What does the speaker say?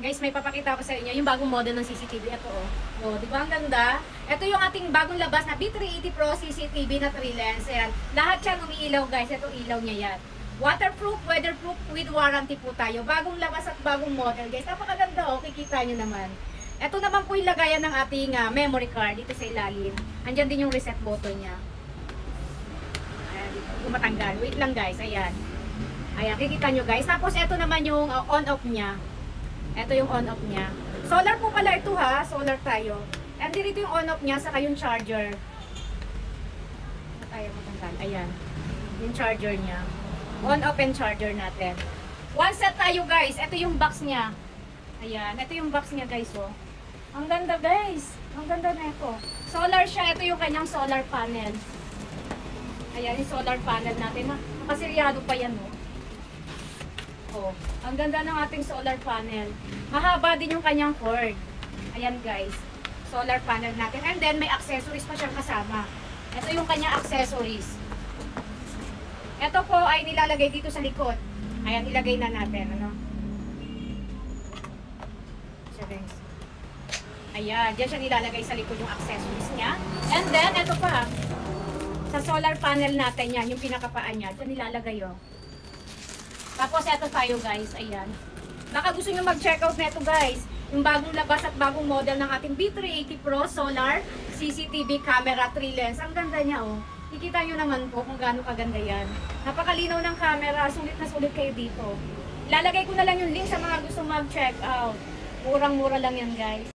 Guys, may papakita ko sa inyo yung bagong model ng CCTV. Ito oh. Oh, di ba ang ganda? Ito yung ating bagong labas na B380 Pro CCTV na 3 lens. Ayan. Lahat yan umiilaw guys. Ito ilaw niya yan. Waterproof, weatherproof with warranty po tayo. Bagong labas at bagong model guys. Napakaganda oh. Kikita nyo naman. Ito naman po yung lagayan ng ating memory card dito sa ilalim. Andyan din yung reset button niya. Ayan, dito. Yung matanggal. Wait lang guys. Ayan. Ayan, kikita nyo guys. Tapos ito naman yung on-off niya. Ito yung on-off niya. Solar po pala ito ha. Solar tayo. And dito yung on-off niya, saka yung charger. Tayo matanggal. Ayan. Yung charger niya. On-off and charger natin. One set tayo guys. Ito yung box niya. Ayan. Ito yung box niya guys oh. Ang ganda guys. Ang ganda na ito. Solar siya. Ito yung kanyang solar panel. Ayan yung solar panel natin. Nakasiryado pa yan oh. Oh, ang ganda ng ating solar panel. Mahaba din yung kanyang cord. Ayan guys. Solar panel natin. And then may accessories pa siyang kasama. Ito yung kanyang accessories. Ito po ay nilalagay dito sa likod. Ayan, ilagay na natin. Ano? Siya guys. Ayan, dyan siya nilalagay sa likod yung accessories niya. And then, ito pa. Sa solar panel natin yan, yung pinakapaan niya. Dyan nilalagay oh. Tapos ito tayo guys, ayan. Baka gusto nyo mag-check out na ito guys. Yung bagong labas at bagong model ng ating B380 Pro Solar CCTV camera 3 lens. Ang ganda niya oh. Kikita nyo naman po kung gaano kaganda yan. Napakalinaw ng camera, sulit na sulit kayo dito. Ilalagay ko na lang yung link sa mga gusto mag-check out. Murang-mura lang yan guys.